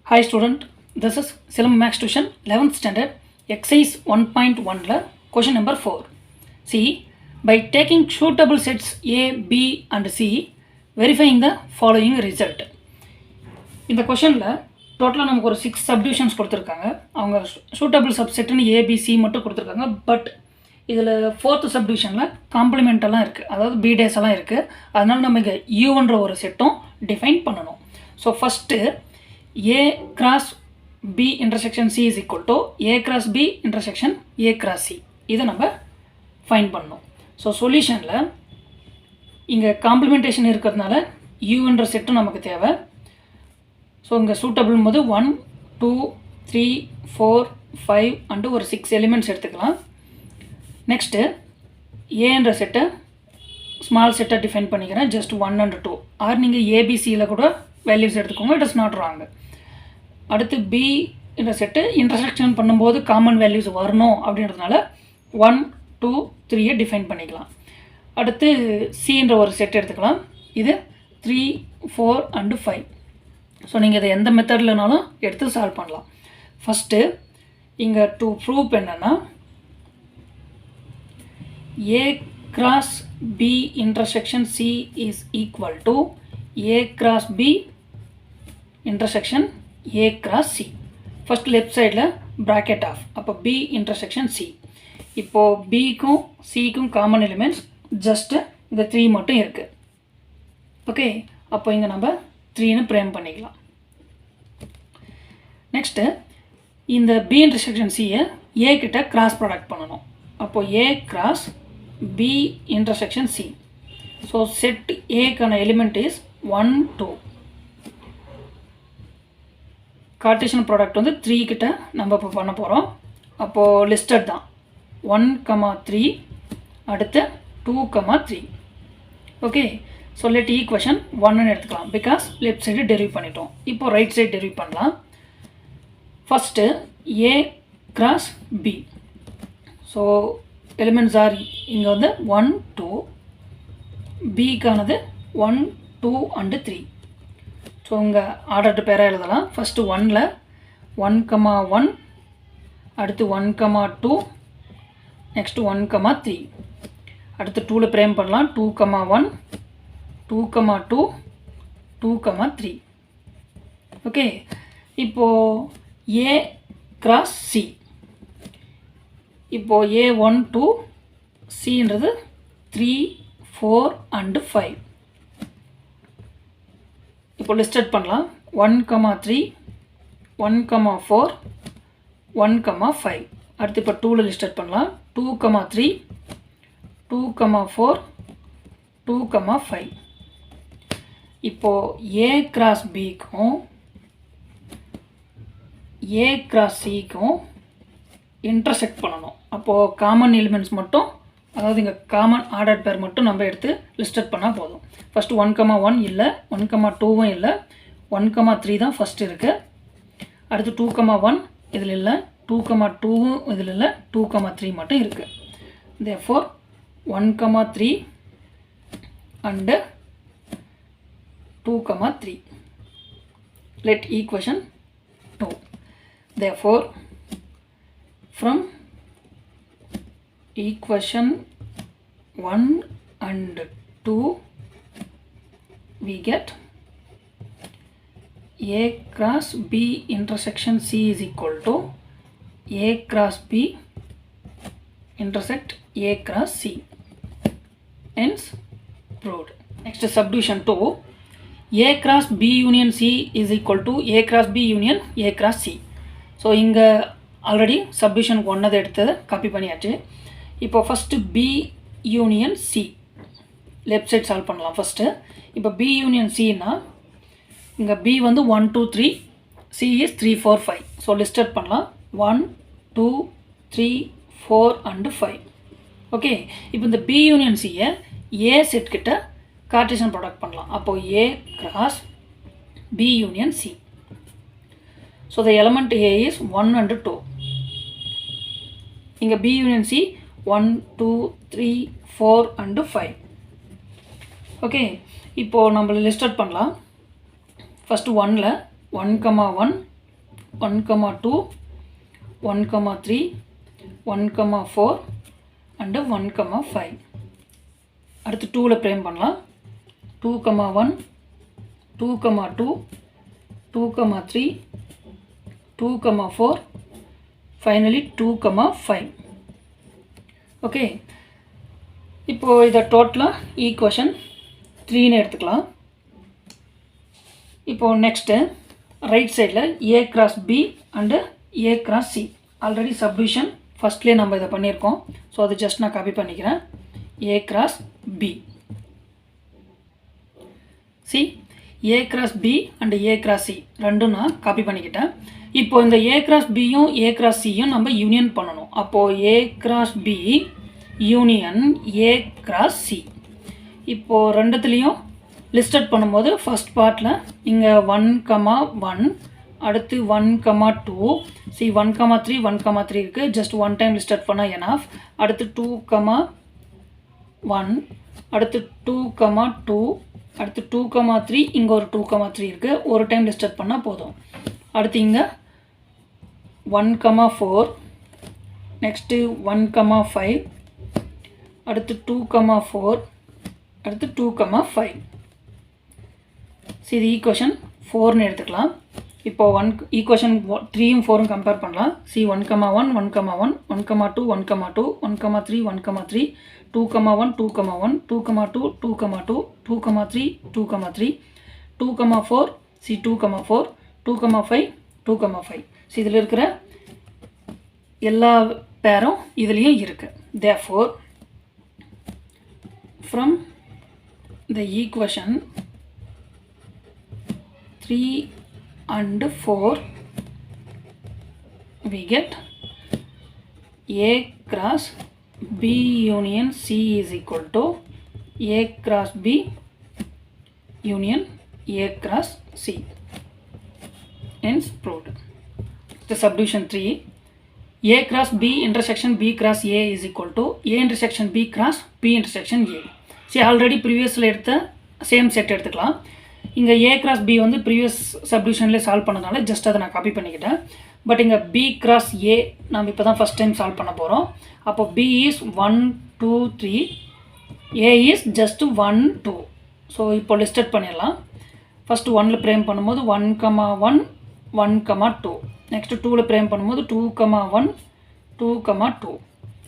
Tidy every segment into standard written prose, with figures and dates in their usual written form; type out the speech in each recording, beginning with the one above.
Hi student, this is Silam Max Tuition 11th standard exercise 1.1 question number 4. See, by taking suitable sets A, B and C, verifying the following result. இந்த கொஷனில் டோட்டலாக நமக்கு ஒரு 6 subdivisions கொடுத்துருக்காங்க. அவங்க suitable சப்செட்னு ABC மட்டும் கொடுத்துருக்காங்க. But இதில் 4th சப்டிவிஷனில் காம்ப்ளிமெண்டெல்லாம் இருக்குது, அதாவது பி டேஸ் எல்லாம் இருக்குது. அதனால் நம்ம இங்கே யூன்ற ஒரு செட்டும் டிஃபைன் பண்ணணும். So first A cross B intersection C is equal to A cross B intersection A cross C. இதை நம்ம ஃபைண்ட் பண்ணணும். ஸோ சொல்யூஷனில் இங்கே காம்ப்ளிமெண்டேஷன் இருக்கிறதுனால யூன்ற செட்டும் நமக்கு தேவை. ஸோ இங்கே சூட்டபிள் போது 1, 2, 3, 4, 5 அண்டு ஒரு 6 எலிமெண்ட்ஸ் எடுத்துக்கலாம். நெக்ஸ்ட்டு ஏன்ற செட்டை ஸ்மால் செட்டை டிஃபைன் பண்ணிக்கிறேன், ஜஸ்ட் 1 and 2. ஆர் நீங்கள் ஏபிசியில் கூட வேல்யூஸ் எடுத்துக்கோங்க, இட் இஸ் நாட் ராங். அடுத்து பி என்ற செட்டு இன்டர்செக்ஷன் பண்ணும்போது காமன் வேல்யூஸ் வரணும் அப்படின்றதுனால 1, 2, 3 டிஃபைன் பண்ணிக்கலாம். அடுத்து சின்ற ஒரு செட் எடுத்துக்கலாம், இது 3, 4 and 5. ஸோ நீங்கள் இதை எந்த மெத்தட்லனாலும் எடுத்து சால்வ் பண்ணலாம். ஃபஸ்ட்டு இங்கே டு ப்ரூவ் என்னென்னா A cross B intersection C is equal to A cross B intersection A cross C. First left சைடில் ப்ராக்கெட் ஆஃப், அப்போ B இன்டர்செக்ஷன் C. இப்போது பிக்கும் சிக்கும் காமன் எலிமெண்ட்ஸ் ஜஸ்ட்டு இந்த 3 மட்டும் இருக்குது. ஓகே, அப்போ இங்கே நம்ம 3ன்னு ப்ரேம் பண்ணிக்கலாம். நெக்ஸ்ட்டு இந்த B இன்டர்செக்ஷன் சியை ஏ கிட்ட கிராஸ் ப்ராடக்ட் பண்ணணும். அப்போது A cross B intersection C. So set ஏக்கான எலிமெண்ட் இஸ் 1, 2. கார்ட்டீசியன் ப்ராடக்ட் வந்து 3 கிட்ட நம்ம இப்போ பண்ண போகிறோம். அப்போது லிஸ்டட் தான் 1, 3, அடுத்து 2, 3. ஓகே, ஸோ லெட் ஈக்குவேஷன் 1ன்னு எடுத்துக்கலாம், பிகாஸ் லெஃப்ட் சைடு டெரிவ் பண்ணிட்டோம். இப்போ ரைட் சைடு டெரிவ் பண்ணலாம். First A cross B. So elements are இங்கே வந்து 1, 2, பிக்கானது 1, 2 and 3. ஸோ இங்கே ஆர்டர்டு பேராக எழுதலாம். ஃபஸ்ட்டு 1ல் 1, 1, அடுத்து 1, 2, நெக்ஸ்ட்டு 1, 3. அடுத்து 2ல் ப்ரேம் பண்ணலாம், 2, 1, 2, 2, 2, 3. ஓகே, இப்போது ஏ கிராஸ் சி. இப்போது ஏ 1, 2, சின்றது 3, 4 and 5. இப்போ லிஸ்டட் பண்ணலாம், 1, 3, 1, 4, 1, 5. அடுத்து இப்போ 2ல் லிஸ்டட் பண்ணலாம், 2, 3, 2, 4, 2, 5. இப்போது ஏ கிராஸ் பிக்கும் ஏ கிராஸ் சிக்கும் இன்டர்செக்ட் பண்ணணும். அப்போது காமன் எலிமெண்ட்ஸ் மட்டும், அதாவது இங்கே காமன் ஆர்டர் பேர் மட்டும் நம்ம எடுத்து லிஸ்டட் பண்ணால் போதும். ஃபஸ்ட்டு 1, 1 இல்லை, 1, 2வும் இல்லை, 1, 3 தான் ஃபஸ்ட்டு இருக்குது. அடுத்து 2, 1 இதில் இல்லை, 2, 2வும் இதில் இல்லை, 2, 3 மட்டும் இருக்குது. therefore 1, 3 and 2, 3. let equation 2. therefore from equation 1 and 2 we get A cross B intersection C is equal to A cross B intersect A cross C. Hence proved. Next subdivision 2, A cross B union C is equal to A cross B union A cross C. So இங்கே already subdivision 1 எடுத்து copy பண்ணியாச்சு. இப்போ first B union C left side solve பண்ணலாம். First இப்போ B union சின்னா இங்கே B வந்து 1, 2, 3, C is 3, 4, 5. So listed பண்ணலாம், 1, 2, 3, 4 and 5. ஓகே, இப்போ இந்த பி யூனியன் சியை ஏ செட் கிட்ட கார்ட்டீசியன் ப்ராடக்ட் பண்ணலாம். அப்போது A cross B union C. So the element A is 1 and 2. இங்கே B union C 1, 2, 3, 4 and 5. Okay, இப்போது நம்ம லிஸ்டட் பண்ணலாம். ஃபஸ்ட்டு 1ல் 1, 1, 1, 2, 1, 3, 1, 4 and 1, 5. அடுத்து 2ல பிரேம் பண்ணலாம். 2, 1, 2, 2, 2, 3, 2, 4, finally 2, 5. ஓகே, இப்போ இதை டோட்டலாக ஈக்குவேஷன் 3ன்னு எடுத்துக்கலாம். இப்போது நெக்ஸ்ட்டு ரைட் சைடில் A cross B and A cross C. Already subdivision ஃபஸ்ட்லேயே நம்ம இதை பண்ணியிருக்கோம். ஸோ அது ஜஸ்ட் நான் காப்பி பண்ணிக்கிறேன். A cross B C, A cross B and A cross C ரெண்டும் நான் காப்பி பண்ணிக்கிட்டேன். இப்போ இந்த ஏ கிராஸ் பியும் ஏ கிராஸ் சியும் நம்ம யூனியன் பண்ணணும். அப்போது A cross B union A cross C. இப்போது ரெண்டுத்துலேயும் லிஸ்டட் பண்ணும்போது ஃபஸ்ட் பார்ட்டில் இங்கே 1, 1, அடுத்து 1, 2, சி 1, 3, 1, 3 இருக்குது. ஜஸ்ட் ஒன் டைம் லிஸ்டட் பண்ணால் எனாஃப். அடுத்து 2, 1, அடுத்து 2, 2, அடுத்து 2, 3, இங்கே ஒரு 2, 3 இருக்குது. ஒரு டைம் லிஸ்டட் பண்ணால் போதும். அடுத்து இங்கே 1, 4, நெக்ஸ்ட்டு 1, 5, அடுத்து 2, 4, அடுத்து 2, 5. சரி, இது ஈக்குவேஷன் 4ன்னு எடுத்துக்கலாம். இப்போ ஈக்குவேஷன் 3யும் 4ம் கம்பேர் பண்ணலாம். C 1, 1, 1, 1, 1, 2, 1, 2, 1, 3, 1, 3, 2, 1, 2, 1, 2, 2, 2, 2, 2, 3, 2, 3, 2, 4, C 2, 4, 2, 5, 2, 5. ஸோ இதில் இருக்கிற எல்லா பேரும் இதுலேயும் இருக்குது. Therefore, from the equation 3 and 4 we get A cross B union C is equal to A cross B union A cross C. Hence proved. The subdivision 3, A cross B intersection B cross A is equal to A intersection B cross B intersection A. See, already previously எடுத்த same set எடுத்துக்கலாம். இங்கே A cross B வந்து previous சப்டிவிஷன்லேயே solve பண்ணதுனால just அதை நான் copy பண்ணிக்கிட்டேன். But இங்கே B cross A நம்ம இப்போ தான் ஃபஸ்ட் டைம் சால்வ் பண்ண போகிறோம். அப்போ B is 1, 2, 3, A is just 1, 2. So இப்போ லிஸ்டட் பண்ணிடலாம். ஃபஸ்ட்டு 1ல் பிரேம் பண்ணும்போது 1, 1, 1, 2. நெக்ஸ்ட்டு 2ல் பிரேம் பண்ணும்போது 2, 1, 2, 2.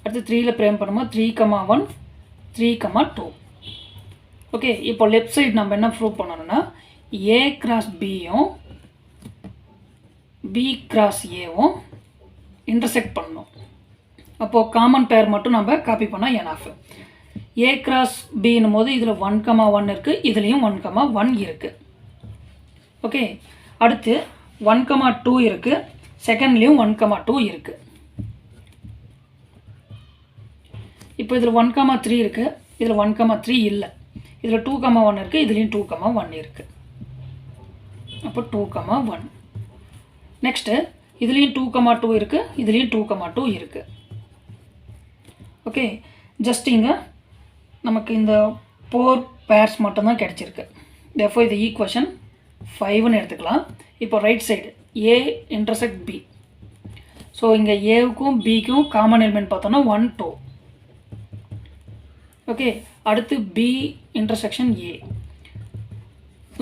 அடுத்து 3ல் பிரேம் பண்ணும்போது 3, 1, 3, 2. ஓகே, இப்போ லெஃப்ட் சைடு நம்ம என்ன ப்ரூவ் பண்ணணும்னா ஏ கிராஸ் பியும் பி கிராஸ் ஏவும் இன்டர்செக்ட் பண்ணணும். அப்போது காமன் பேர் மட்டும் நம்ம காப்பி பண்ணால் எனாஃப். ஏ கிராஸ் பின்னும் போது இதில் 1, 1 இருக்குது, இதுலேயும் 1, 1 இருக்குது. ஓகே, அடுத்து 1, 2 இருக்குது, செகண்ட்லேயும் 1, 2 இருக்குது. இப்போ இதில் 1, 3 இருக்குது, இதில் 1, 3 இல்லை. இதில் 2, 1 இருக்குது, இதுலேயும் 2, 1 இருக்குது. அப்போ 2, 1. நெக்ஸ்ட்டு இதுலேயும் 2, 2 இருக்குது, இதுலேயும் 2, 2 இருக்குது. ஓகே, ஜஸ்ட் இங்கே நமக்கு இந்த 4 பேர்ஸ் மட்டும்தான் கிடச்சிருக்கு. therefore இது ஈக்குவேஷன் 5ன்னு எடுத்துக்கலாம். இப்போ ரைட் சைடு ஏ இன்டர்செக்ட் பி. ஸோ இங்கே ஏவுக்கும் பிக்கும் காமன் எலிமெண்ட் பார்த்தோன்னா 1, 2. ஓகே, அடுத்து பி இன்டர்செக்ஷன் ஏ,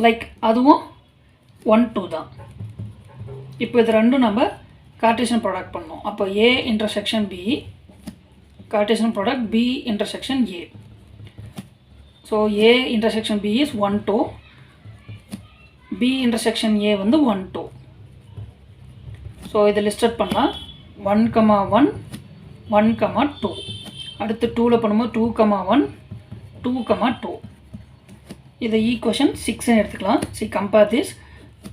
லைக் அதுவும் 1, 2 தான். இப்போ இது ரெண்டும் நம்ம கார்ட்டீசியன் ப்ராடக்ட் பண்ணோம். அப்போ A intersection B, Cartesian product B intersection A. So A intersection B is 1, 2, B intersection A வந்து 1, 2. ஸோ இதை லிஸ்டட் பண்ணலாம். 1, 1, 1, 2. அடுத்து 2ல் பண்ணும்போது 2, 1, 2, 2. இதை ஈக்குவேஷன் 6ன்னு எடுத்துக்கலாம். சரி, compare this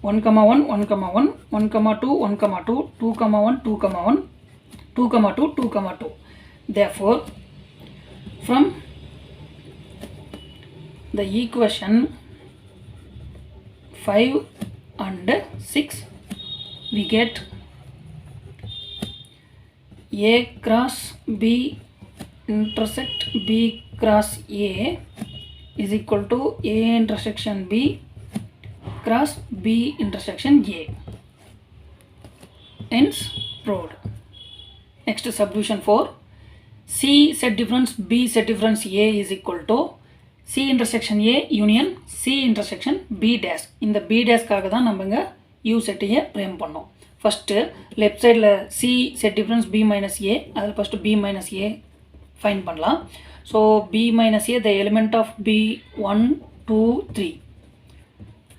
1, 1, 1, 1, 1, 2, 1, 2, 2, 1, 2, 1, 2, 2, 2, 2. Therefore, from the equation 5 and 6 we get A cross B intersect B cross A is equal to A intersection B cross B intersection A. hence proved. Next subdivision 4. C set difference B set difference A is equal to C intersection A union C intersection B dash. இந்த B dash காக தான் நம்ம இங்க U செட்டையை frame பண்ணோம். First left sideல C set difference B minus A, அதில் first B minus A find பண்ணலாம். So B minus A, the element of B 1, 2, 3.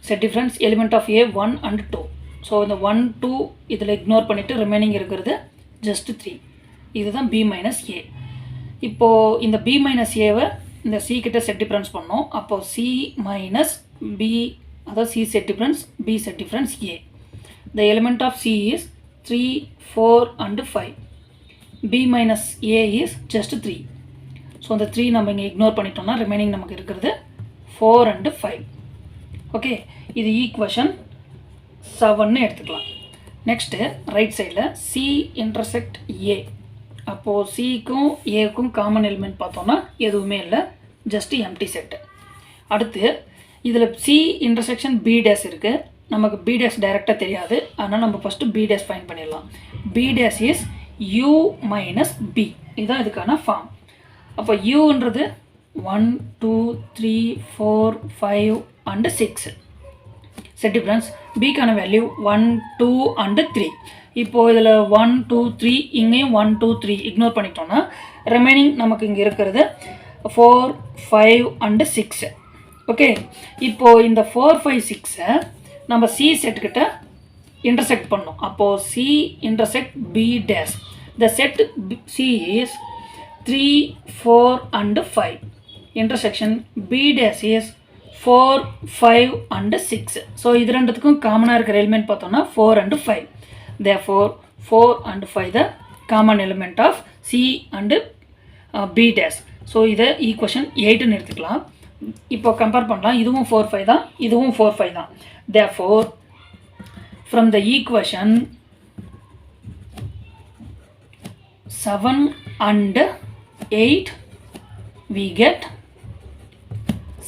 Set difference element of A 1 and 2. So இந்த 1, 2 இதில் ignore பண்ணிட்டு remaining இருக்கிறது just 3. இதுதான் B minus A. இப்போ இந்த B minus Aவை இந்த C கிட்ட set difference பண்ணோம். அப்போ C minus B, அதாவது C set difference B set difference A. The element of C is 3, 4 and 5. B minus A is just 3. So இந்த 3 நம்ம இங்கே ignore பண்ணிட்டோம்னா remaining நமக்கு இருக்கிறது 4 and 5. ஓகே, இது ஈக்குவேஷன் 7ன்னு எடுத்துக்கலாம். நெக்ஸ்ட்டு ரைட் சைடில் C இன்டர்செக்ட் A. அப்போது Cக்கும் Aக்கும் காமன் எலிமெண்ட் பார்த்தோன்னா எதுவுமே இல்லை, ஜஸ்ட்டு எம்டி செட்டு. அடுத்து இதில் C இன்டர்செக்ஷன் B டேஸ் இருக்குது. நமக்கு B டேஸ் டைரெக்டாக தெரியாது, அதனால் நம்ம ஃபஸ்ட்டு B டேஸ் ஃபைண்ட் பண்ணிடலாம். B dash is U minus B. இதுதான் இதுக்கான ஃபார்ம். அப்போ Uன்றது 1, 2, 3, 4, 5 and 6. செட் டிஃப்ரென்ஸ் Bக்கான வேல்யூ 1, 2 and 3. இப்போது இதில் 1, 2, 3 இங்கேயும் 1, 2, 3 இக்னோர் பண்ணிட்டோன்னா ரிமைனிங் நமக்கு இங்கே இருக்கிறது 4, 5 and 6. ஓகே, இப்போது இந்த 4, 5, 6 நம்ம C செட்டுக்கிட்ட இன்டர்செக்ட் பண்ணோம். அப்போது C intersect B days. The set C is 3, 4 and 5. Intersection B dash is 4, 5 and 6. So இது ரெண்டுத்துக்கும் காமனாக இருக்கிற எலிமெண்ட் பார்த்தோம்னா 4 and 5. Therefore 4 and 5 the common element of C and B dash. So இதை ஈக்குவேஷன் 8ன்னு எடுத்துக்கலாம். இப்போ கம்பேர் பண்ணலாம், இதுவும் 4, 5 தான், இதுவும் 4, 5 தான். Therefore from the equation 7 and 8 we get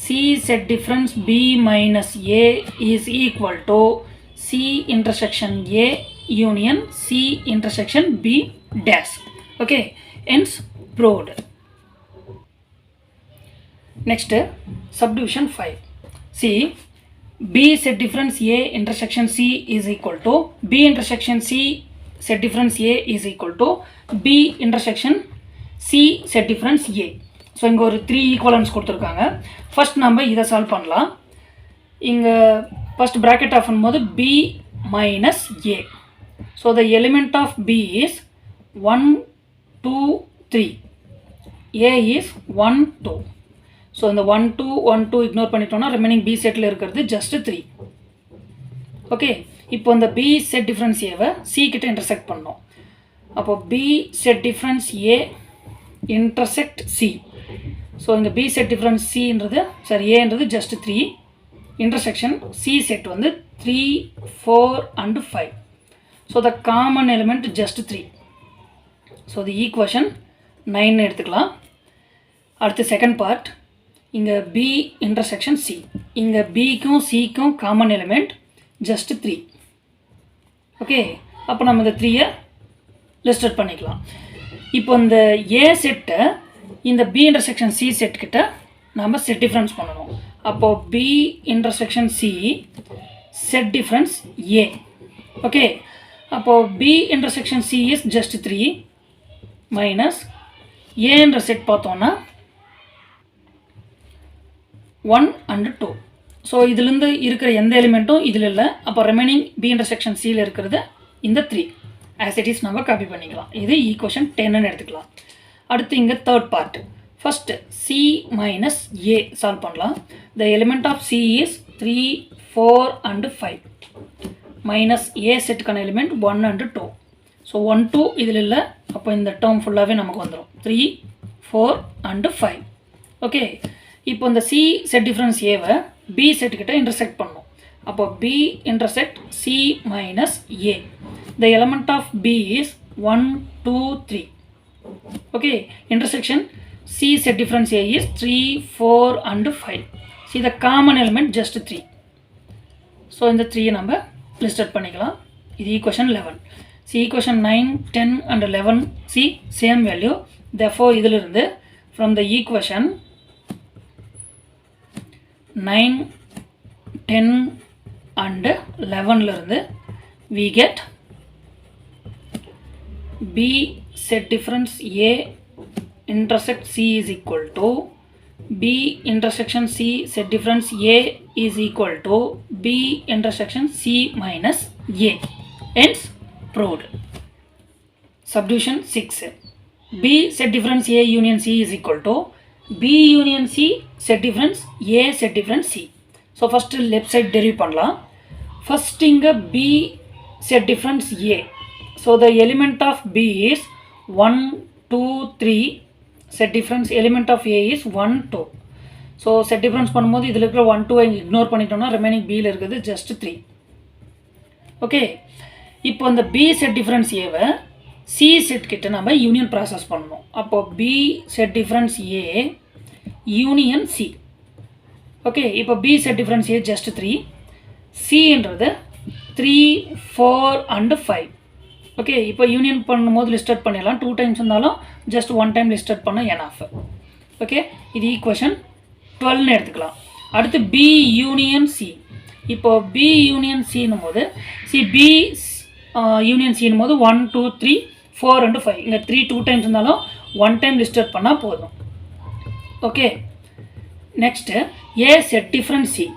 C set difference B minus A is equal to C intersection A union C intersection B dash. Okay, hence proved. Next subdivision 5. See, B set difference A intersection C is equal to B intersection C set difference A is equal to B intersection C set difference A. So இங்கே ஒரு 3 equivalence கொடுத்துருக்காங்க. First நம்ம இதை solve பண்ணலாம். இங்கே first bracket off பண்ணும்போது B minus A. So the element of B is 1, 2, 3. A is 1, 2. So இந்த 1, 2, 1, 2 ignore பண்ணிட்டோம்னா ரிமைனிங் B செட்டில் இருக்கிறது ஜஸ்ட் 3. ஓகே, இப்போ இந்த B செட் டிஃப்ரென்ஸ் ஏவை C கிட்ட இன்டர்செக்ட் பண்ணோம். அப்போது B set difference A intersect C. So இங்கே B செட் டிஃப்ரென்ஸ் Cன்றது Aன்றது ஜஸ்ட் 3. இன்டர்செக்ஷன் C செட் வந்து 3, 4 and 5. So the common element just 3. So the equation 9ன்னு எடுத்துக்கலாம். அடுத்து செகண்ட் பார்ட், இங்கே B இன்டர்செக்ஷன் C. இங்கே Bக்கும் Cக்கும் காமன் எலிமெண்ட் ஜஸ்ட் 3. ஓகே, அப்போ நம்ம இந்த 3யை லிஸ்டட் பண்ணிக்கலாம். இப்போ இந்த A செட்டை இந்த B இன்டர்செக்ஷன் C செட் கிட்ட நம்ம செட் டிஃப்ரென்ஸ் பண்ணணும். அப்போது B intersection C set difference A. Okay, அப்போது B intersection C is just 3 minus Aன்ற செட் பார்த்தோன்னா 1 and 2. ஸோ இதுலேருந்து இருக்கிற எந்த எலிமெண்ட்டும் இதில் இல்லை. அப்போ ரிமைனிங் B இன்டர்செக்ஷன் Cயில் இருக்கிறது இந்த 3 ஆஸ் இட் இஸ் நம்ம காப்பி பண்ணிக்கலாம். இது ஈக்குவேஷன் 10ன்னு எடுத்துக்கலாம். அடுத்து இங்கே third part, first C minus A solve பண்ணலாம். The element of C is 3, 4 and 5 minus A செட்டுக்கான எலிமெண்ட் 1 and 2. ஸோ 1, 2 இதில் இல்லை. அப்போ இந்த டேர்ம் ஃபுல்லாகவே நமக்கு வந்துடும் 3, 4 and 5. ஓகே, இப்போ இந்த C செட் டிஃப்ரென்ஸ் ஏவை B செட்டுக்கிட்ட இன்டர்செக்ட் பண்ணணும். அப்போ B intersect C minus A. The element of B is 1, 2, 3. Okay, intersection C set difference A is 3, 4 and 5. See the common element just 3. So இந்த 3 நம்ம listed பண்ணிக்கலாம். இது equation 11. see equation 9, 10 and 11, see same value. Therefore இதிலிருந்து from the equation 9, 10 and 11 இருந்து we get B set difference A intersect C is equal to B intersection C set difference A is equal to B intersection C minus A. Hence proved. Subdivision 6. B set difference A union C is equal to B union C set difference A set difference C. So first left side derive பண்ணலாம். First இங்க B set difference A. So the element of B is 1, 2, 3. Set difference element of A is 1, 2. So set difference பண்ணும்போது இதில் இருக்கிற 1, 2 ignore பண்ணிட்டோம்னா remaining Bயில் இருக்கிறது just 3. Okay, இப்போ அந்த B set difference Aவை C set கிட்ட நம்ம யூனியன் ப்ராசஸ் பண்ணணும். அப்போ B set difference A union C. Okay, இப்போ B set difference A just 3. Cன்றது 3, 4 and 5. Okay, இப்போ யூனியன் பண்ணும்போது லிஸ்டட் பண்ணிடலாம். 2 டைம்ஸ் இருந்தாலும் ஜஸ்ட் 1 டைம் லிஸ்டட் பண்ண எனாஃப். ஓகே, இது ஈக்குவேஷன் 12ன்னு எடுத்துக்கலாம். அடுத்து B யூனியன் C. இப்போ B யூனியன் Cன்னும் போது B யூனியன் Cன்னும் போது 1, 2, 3, 4 and 5. இங்கே 3 2 டைம்ஸ் இருந்தாலும் 1 டைம் லிஸ்டட் பண்ணால் போதும். Okay, next A set difference C.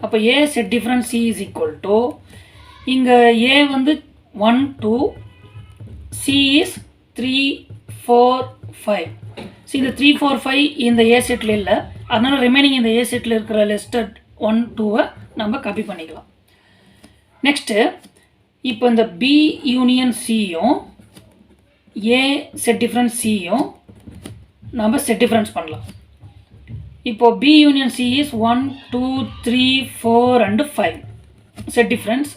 அப்போ A set difference C is equal to இங்கே A வந்து 1, 2, C is 3, 4, 5. See இந்த 3, 4, 5 இந்த A செட்டில் இல்லை, அதனால ரிமைனிங் இந்த A செட்டில் இருக்கிற லிஸ்டட் 1, 2 நம்ம காப்பி பண்ணிக்கலாம். நெக்ஸ்ட்டு இப்போ இந்த B யூனியன் Cயும் A செட் டிஃப்ரென்ஸ் Cயும் நம்ம செட் டிஃப்ரென்ஸ் பண்ணலாம். இப்போ B union C is 1, 2, 3, 4 and 5. Set difference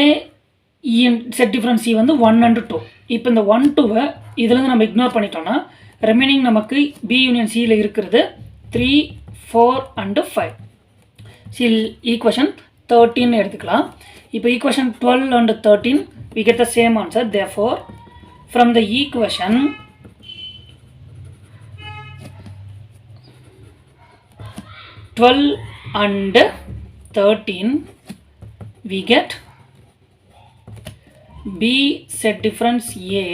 A set difference C வந்து 1 and 2. இப்போ இந்த 1, 2 இதுலேருந்து நம்ம இக்னோர் பண்ணிட்டோம்னா ரிமைனிங் நமக்கு B யூனியன் Cயில் இருக்கிறது 3, 4 and 5. சி ஈக்குவேஷன் 13 எடுத்துக்கலாம். இப்போ equation 12 and 13 we get the same answer. Therefore from the equation 12 and 13 we get B set difference A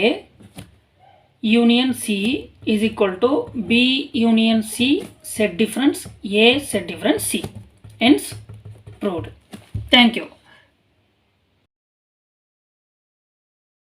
union C is equal to B union C set difference A set difference C. Hence proved. Thank you.